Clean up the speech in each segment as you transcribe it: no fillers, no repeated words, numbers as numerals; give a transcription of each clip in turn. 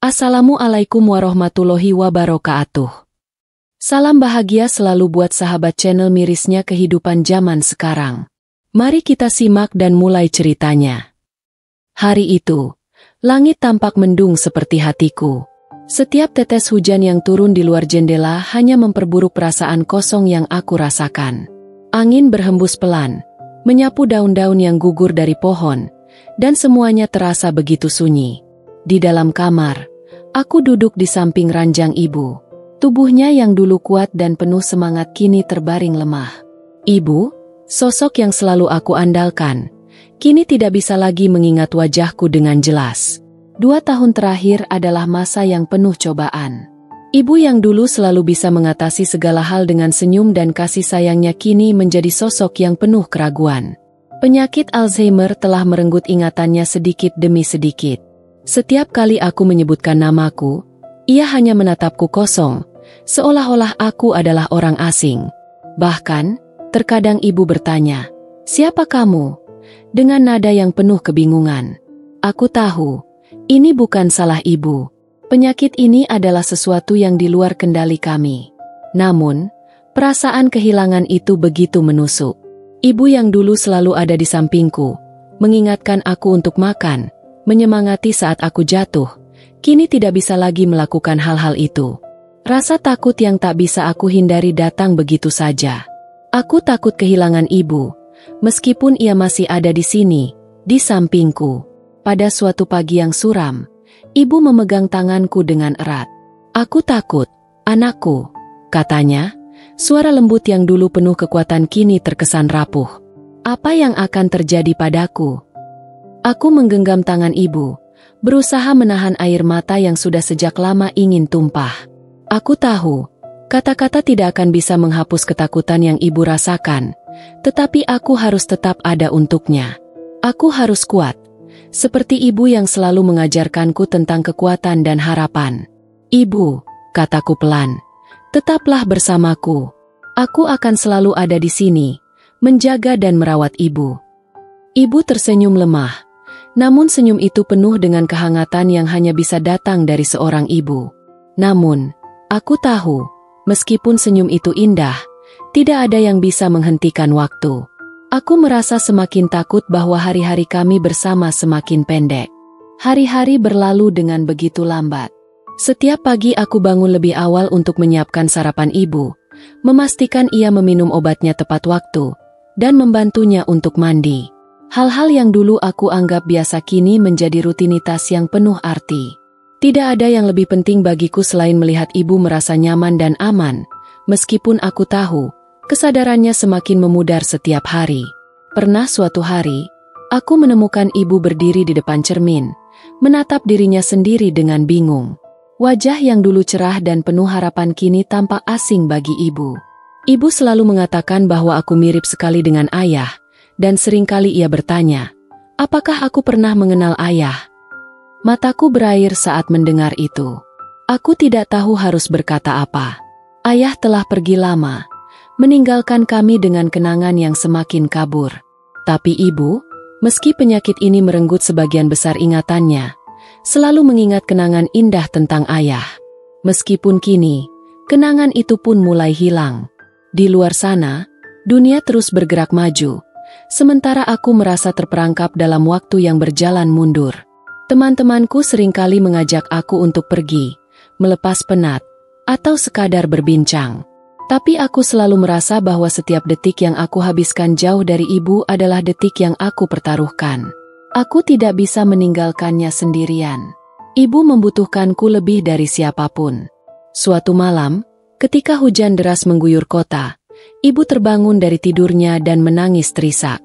Assalamualaikum warahmatullahi wabarakatuh. Salam bahagia selalu buat sahabat channel mirisnya kehidupan zaman sekarang. Mari kita simak dan mulai ceritanya. Hari itu, langit tampak mendung seperti hatiku. Setiap tetes hujan yang turun di luar jendela hanya memperburuk perasaan kosong yang aku rasakan. Angin berhembus pelan, menyapu daun-daun yang gugur dari pohon, dan semuanya terasa begitu sunyi. Di dalam kamar, aku duduk di samping ranjang ibu. Tubuhnya yang dulu kuat dan penuh semangat kini terbaring lemah. Ibu, sosok yang selalu aku andalkan, kini tidak bisa lagi mengingat wajahku dengan jelas. 2 tahun terakhir adalah masa yang penuh cobaan. Ibu yang dulu selalu bisa mengatasi segala hal dengan senyum dan kasih sayangnya kini menjadi sosok yang penuh keraguan. Penyakit Alzheimer telah merenggut ingatannya sedikit demi sedikit. Setiap kali aku menyebutkan namaku, ia hanya menatapku kosong, seolah-olah aku adalah orang asing. Bahkan, terkadang ibu bertanya, "Siapa kamu?" dengan nada yang penuh kebingungan. Aku tahu, ini bukan salah ibu. Penyakit ini adalah sesuatu yang di luar kendali kami. Namun, perasaan kehilangan itu begitu menusuk. Ibu yang dulu selalu ada di sampingku, mengingatkan aku untuk makan, menyemangati saat aku jatuh, kini tidak bisa lagi melakukan hal-hal itu. Rasa takut yang tak bisa aku hindari datang begitu saja. Aku takut kehilangan ibu, meskipun ia masih ada di sini, di sampingku. Pada suatu pagi yang suram, ibu memegang tanganku dengan erat. "Aku takut, anakku," katanya. Suara lembut yang dulu penuh kekuatan kini terkesan rapuh. Apa yang akan terjadi padaku? Aku menggenggam tangan ibu, berusaha menahan air mata yang sudah sejak lama ingin tumpah. Aku tahu, kata-kata tidak akan bisa menghapus ketakutan yang ibu rasakan, tetapi aku harus tetap ada untuknya. Aku harus kuat, seperti ibu yang selalu mengajarkanku tentang kekuatan dan harapan. "Ibu," kataku pelan, "tetaplah bersamaku. Aku akan selalu ada di sini, menjaga dan merawat ibu." Ibu tersenyum lemah. Namun senyum itu penuh dengan kehangatan yang hanya bisa datang dari seorang ibu. Namun, aku tahu, meskipun senyum itu indah, tidak ada yang bisa menghentikan waktu. Aku merasa semakin takut bahwa hari-hari kami bersama semakin pendek. Hari-hari berlalu dengan begitu lambat. Setiap pagi aku bangun lebih awal untuk menyiapkan sarapan ibu, memastikan ia meminum obatnya tepat waktu, dan membantunya untuk mandi. Hal-hal yang dulu aku anggap biasa kini menjadi rutinitas yang penuh arti. Tidak ada yang lebih penting bagiku selain melihat ibu merasa nyaman dan aman, meskipun aku tahu, kesadarannya semakin memudar setiap hari. Pernah suatu hari, aku menemukan ibu berdiri di depan cermin, menatap dirinya sendiri dengan bingung. Wajah yang dulu cerah dan penuh harapan kini tampak asing bagi ibu. Ibu selalu mengatakan bahwa aku mirip sekali dengan ayah, dan seringkali ia bertanya, apakah aku pernah mengenal ayah? Mataku berair saat mendengar itu. Aku tidak tahu harus berkata apa. Ayah telah pergi lama, meninggalkan kami dengan kenangan yang semakin kabur. Tapi ibu, meski penyakit ini merenggut sebagian besar ingatannya, selalu mengingat kenangan indah tentang ayah. Meskipun kini, kenangan itu pun mulai hilang. Di luar sana, dunia terus bergerak maju. Sementara aku merasa terperangkap dalam waktu yang berjalan mundur. Teman-temanku seringkali mengajak aku untuk pergi, melepas penat, atau sekadar berbincang. Tapi aku selalu merasa bahwa setiap detik yang aku habiskan jauh dari ibu adalah detik yang aku pertaruhkan. Aku tidak bisa meninggalkannya sendirian. Ibu membutuhkanku lebih dari siapapun. Suatu malam, ketika hujan deras mengguyur kota, ibu terbangun dari tidurnya dan menangis terisak.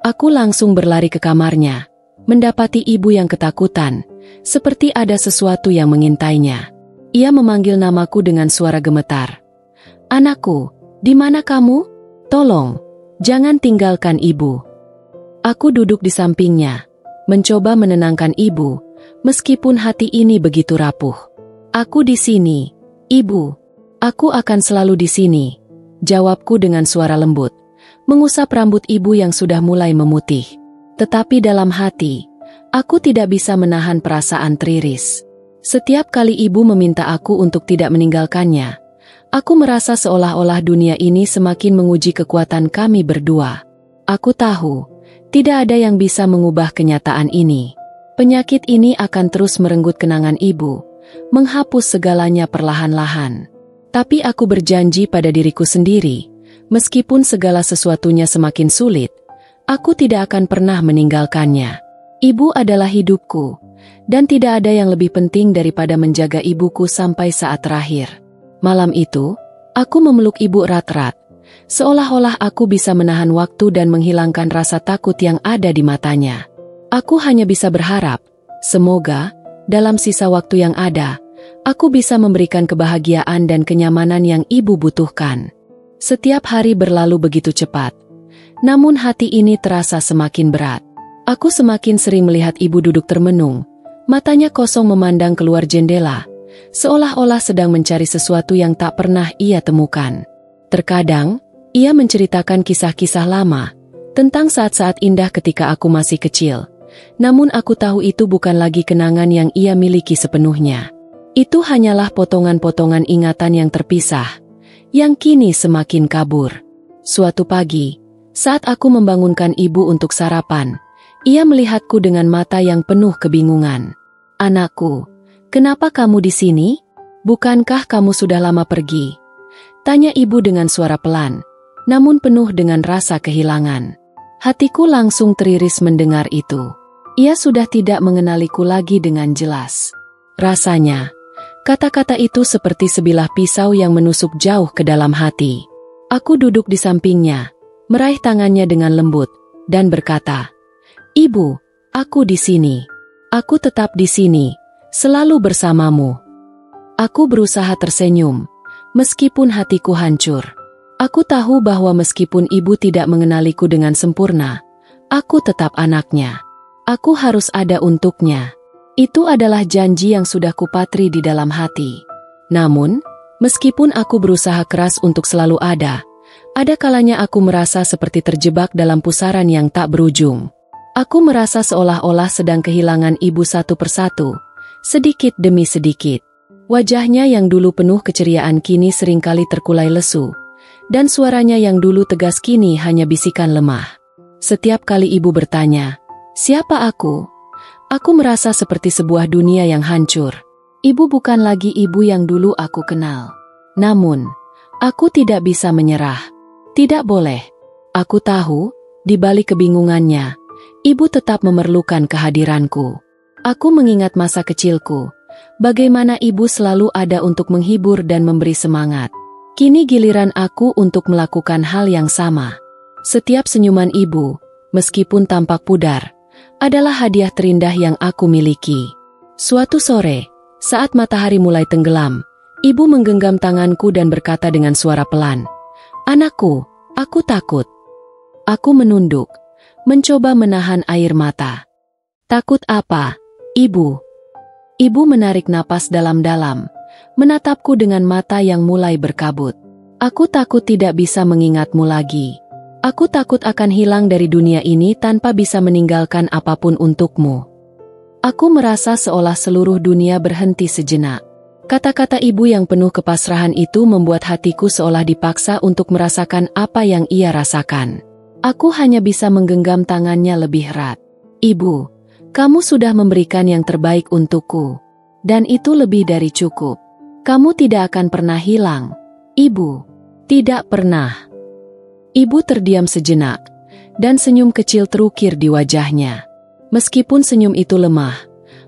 Aku langsung berlari ke kamarnya, mendapati ibu yang ketakutan, seperti ada sesuatu yang mengintainya. Ia memanggil namaku dengan suara gemetar. "Anakku, di mana kamu? Tolong, jangan tinggalkan ibu." Aku duduk di sampingnya, mencoba menenangkan ibu, meskipun hati ini begitu rapuh. "Aku di sini, ibu. Aku akan selalu di sini," jawabku dengan suara lembut, mengusap rambut ibu yang sudah mulai memutih. Tetapi dalam hati, aku tidak bisa menahan perasaan teriris. Setiap kali ibu meminta aku untuk tidak meninggalkannya, aku merasa seolah-olah dunia ini semakin menguji kekuatan kami berdua. Aku tahu, tidak ada yang bisa mengubah kenyataan ini. Penyakit ini akan terus merenggut kenangan ibu, menghapus segalanya perlahan-lahan. Tapi aku berjanji pada diriku sendiri, meskipun segala sesuatunya semakin sulit, aku tidak akan pernah meninggalkannya. Ibu adalah hidupku, dan tidak ada yang lebih penting daripada menjaga ibuku sampai saat terakhir. Malam itu, aku memeluk ibu erat-erat, seolah-olah aku bisa menahan waktu dan menghilangkan rasa takut yang ada di matanya. Aku hanya bisa berharap, semoga, dalam sisa waktu yang ada, aku bisa memberikan kebahagiaan dan kenyamanan yang ibu butuhkan. Setiap hari berlalu begitu cepat, namun hati ini terasa semakin berat. Aku semakin sering melihat ibu duduk termenung, matanya kosong memandang keluar jendela, seolah-olah sedang mencari sesuatu yang tak pernah ia temukan. Terkadang, ia menceritakan kisah-kisah lama, tentang saat-saat indah ketika aku masih kecil. Namun aku tahu itu bukan lagi kenangan yang ia miliki sepenuhnya. Itu hanyalah potongan-potongan ingatan yang terpisah, yang kini semakin kabur. Suatu pagi, saat aku membangunkan ibu untuk sarapan, ia melihatku dengan mata yang penuh kebingungan. "Anakku, kenapa kamu di sini? Bukankah kamu sudah lama pergi?" tanya ibu dengan suara pelan, namun penuh dengan rasa kehilangan. Hatiku langsung teriris mendengar itu. Ia sudah tidak mengenaliku lagi dengan jelas. Rasanya, kata-kata itu seperti sebilah pisau yang menusuk jauh ke dalam hati. Aku duduk di sampingnya, meraih tangannya dengan lembut, dan berkata, "Ibu, aku di sini. Aku tetap di sini, selalu bersamamu." Aku berusaha tersenyum, meskipun hatiku hancur. Aku tahu bahwa meskipun ibu tidak mengenaliku dengan sempurna, aku tetap anaknya. Aku harus ada untuknya. Itu adalah janji yang sudah kupatri di dalam hati. Namun, meskipun aku berusaha keras untuk selalu ada kalanya aku merasa seperti terjebak dalam pusaran yang tak berujung. Aku merasa seolah-olah sedang kehilangan ibu satu persatu, sedikit demi sedikit. Wajahnya yang dulu penuh keceriaan kini seringkali terkulai lesu, dan suaranya yang dulu tegas kini hanya bisikan lemah. Setiap kali ibu bertanya, "Siapa aku?" aku merasa seperti sebuah dunia yang hancur. Ibu bukan lagi ibu yang dulu aku kenal. Namun, aku tidak bisa menyerah. Tidak boleh. Aku tahu, di balik kebingungannya, ibu tetap memerlukan kehadiranku. Aku mengingat masa kecilku, bagaimana ibu selalu ada untuk menghibur dan memberi semangat. Kini giliran aku untuk melakukan hal yang sama. Setiap senyuman ibu, meskipun tampak pudar, adalah hadiah terindah yang aku miliki. Suatu sore, saat matahari mulai tenggelam, ibu menggenggam tanganku dan berkata dengan suara pelan, "Anakku, aku takut." Aku menunduk, mencoba menahan air mata. "Takut apa, Ibu?" Ibu menarik napas dalam-dalam, menatapku dengan mata yang mulai berkabut. "Aku takut tidak bisa mengingatmu lagi. Aku takut akan hilang dari dunia ini tanpa bisa meninggalkan apapun untukmu." Aku merasa seolah seluruh dunia berhenti sejenak. Kata-kata ibu yang penuh kepasrahan itu membuat hatiku seolah dipaksa untuk merasakan apa yang ia rasakan. Aku hanya bisa menggenggam tangannya lebih erat. "Ibu, kamu sudah memberikan yang terbaik untukku. Dan itu lebih dari cukup. Kamu tidak akan pernah hilang, Ibu. Tidak pernah." Ibu terdiam sejenak, dan senyum kecil terukir di wajahnya. Meskipun senyum itu lemah,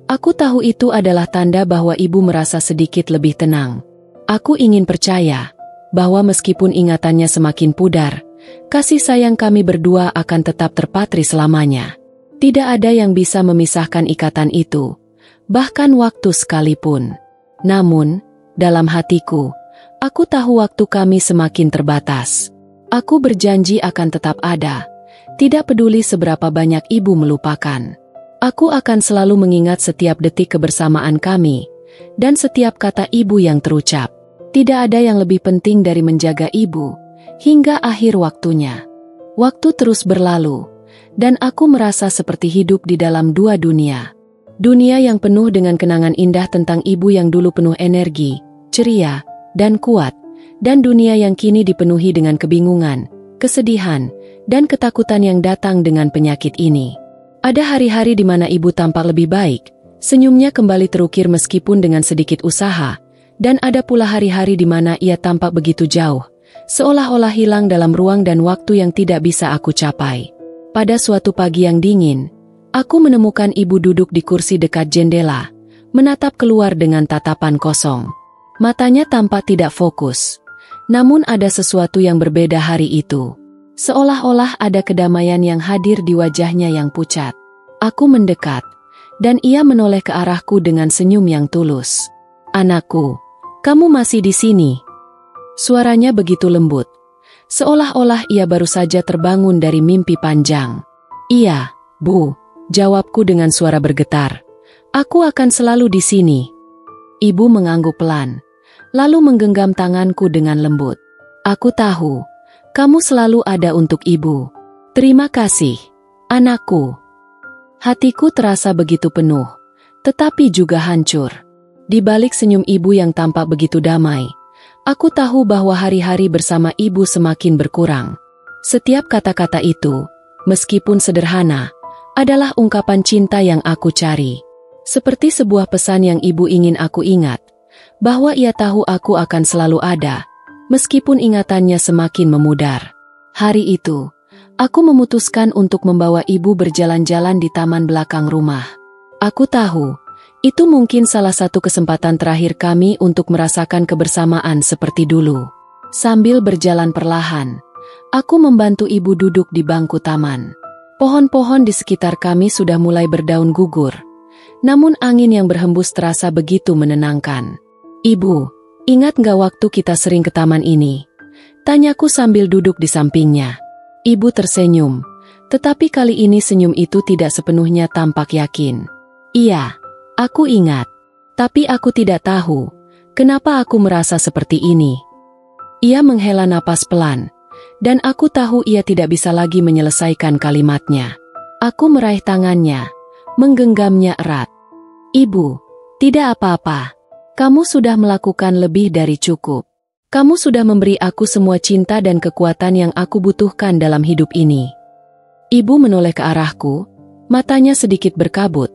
aku tahu itu adalah tanda bahwa ibu merasa sedikit lebih tenang. Aku ingin percaya bahwa meskipun ingatannya semakin pudar, kasih sayang kami berdua akan tetap terpatri selamanya. Tidak ada yang bisa memisahkan ikatan itu, bahkan waktu sekalipun. Namun, dalam hatiku, aku tahu waktu kami semakin terbatas. Aku berjanji akan tetap ada, tidak peduli seberapa banyak ibu melupakan. Aku akan selalu mengingat setiap detik kebersamaan kami, dan setiap kata ibu yang terucap. Tidak ada yang lebih penting dari menjaga ibu, hingga akhir waktunya. Waktu terus berlalu, dan aku merasa seperti hidup di dalam dua dunia. Dunia yang penuh dengan kenangan indah tentang ibu yang dulu penuh energi, ceria, dan kuat, dan dunia yang kini dipenuhi dengan kebingungan, kesedihan, dan ketakutan yang datang dengan penyakit ini. Ada hari-hari di mana ibu tampak lebih baik, senyumnya kembali terukir meskipun dengan sedikit usaha, dan ada pula hari-hari di mana ia tampak begitu jauh, seolah-olah hilang dalam ruang dan waktu yang tidak bisa aku capai. Pada suatu pagi yang dingin, aku menemukan ibu duduk di kursi dekat jendela, menatap keluar dengan tatapan kosong. Matanya tampak tidak fokus. Namun ada sesuatu yang berbeda hari itu. Seolah-olah ada kedamaian yang hadir di wajahnya yang pucat. Aku mendekat, dan ia menoleh ke arahku dengan senyum yang tulus. "Anakku, kamu masih di sini?" Suaranya begitu lembut, seolah-olah ia baru saja terbangun dari mimpi panjang. "Iya, Bu," jawabku dengan suara bergetar. "Aku akan selalu di sini." Ibu mengangguk pelan, lalu menggenggam tanganku dengan lembut. "Aku tahu, kamu selalu ada untuk ibu. Terima kasih, anakku." Hatiku terasa begitu penuh, tetapi juga hancur. Di balik senyum ibu yang tampak begitu damai, aku tahu bahwa hari-hari bersama ibu semakin berkurang. Setiap kata-kata itu, meskipun sederhana, adalah ungkapan cinta yang aku cari. Seperti sebuah pesan yang ibu ingin aku ingat, bahwa ia tahu aku akan selalu ada, meskipun ingatannya semakin memudar. Hari itu, aku memutuskan untuk membawa ibu berjalan-jalan di taman belakang rumah. Aku tahu, itu mungkin salah satu kesempatan terakhir kami untuk merasakan kebersamaan seperti dulu. Sambil berjalan perlahan, aku membantu ibu duduk di bangku taman. Pohon-pohon di sekitar kami sudah mulai berdaun gugur, namun angin yang berhembus terasa begitu menenangkan. "Ibu, ingat gak waktu kita sering ke taman ini?" tanyaku sambil duduk di sampingnya. Ibu tersenyum, tetapi kali ini senyum itu tidak sepenuhnya tampak yakin. "Iya, aku ingat. Tapi aku tidak tahu, kenapa aku merasa seperti ini." Ia menghela napas pelan, dan aku tahu ia tidak bisa lagi menyelesaikan kalimatnya. Aku meraih tangannya, menggenggamnya erat. "Ibu, tidak apa-apa. Kamu sudah melakukan lebih dari cukup. Kamu sudah memberi aku semua cinta dan kekuatan yang aku butuhkan dalam hidup ini." Ibu menoleh ke arahku, matanya sedikit berkabut,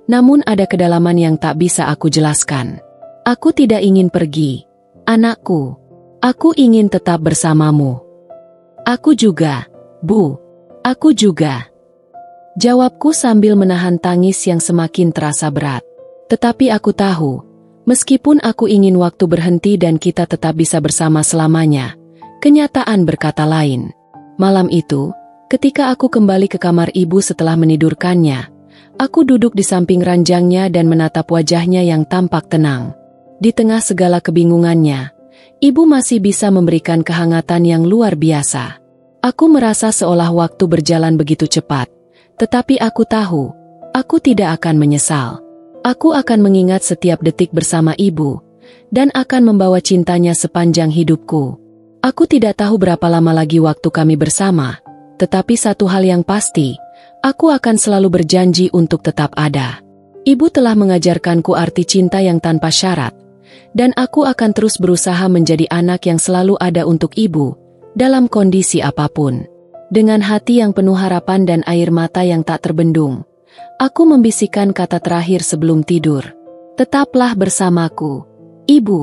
namun ada kedalaman yang tak bisa aku jelaskan. "Aku tidak ingin pergi, anakku. Aku ingin tetap bersamamu." "Aku juga, Bu. Aku juga," jawabku sambil menahan tangis yang semakin terasa berat. Tetapi aku tahu, meskipun aku ingin waktu berhenti dan kita tetap bisa bersama selamanya, kenyataan berkata lain. Malam itu, ketika aku kembali ke kamar ibu setelah menidurkannya, aku duduk di samping ranjangnya dan menatap wajahnya yang tampak tenang. Di tengah segala kebingungannya, ibu masih bisa memberikan kehangatan yang luar biasa. Aku merasa seolah waktu berjalan begitu cepat, tetapi aku tahu, aku tidak akan menyesal. Aku akan mengingat setiap detik bersama ibu, dan akan membawa cintanya sepanjang hidupku. Aku tidak tahu berapa lama lagi waktu kami bersama, tetapi satu hal yang pasti, aku akan selalu berjanji untuk tetap ada. Ibu telah mengajarkanku arti cinta yang tanpa syarat, dan aku akan terus berusaha menjadi anak yang selalu ada untuk ibu, dalam kondisi apapun. Dengan hati yang penuh harapan dan air mata yang tak terbendung, aku membisikkan kata terakhir sebelum tidur. "Tetaplah bersamaku, Ibu.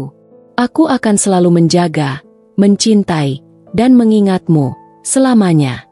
Aku akan selalu menjaga, mencintai, dan mengingatmu selamanya."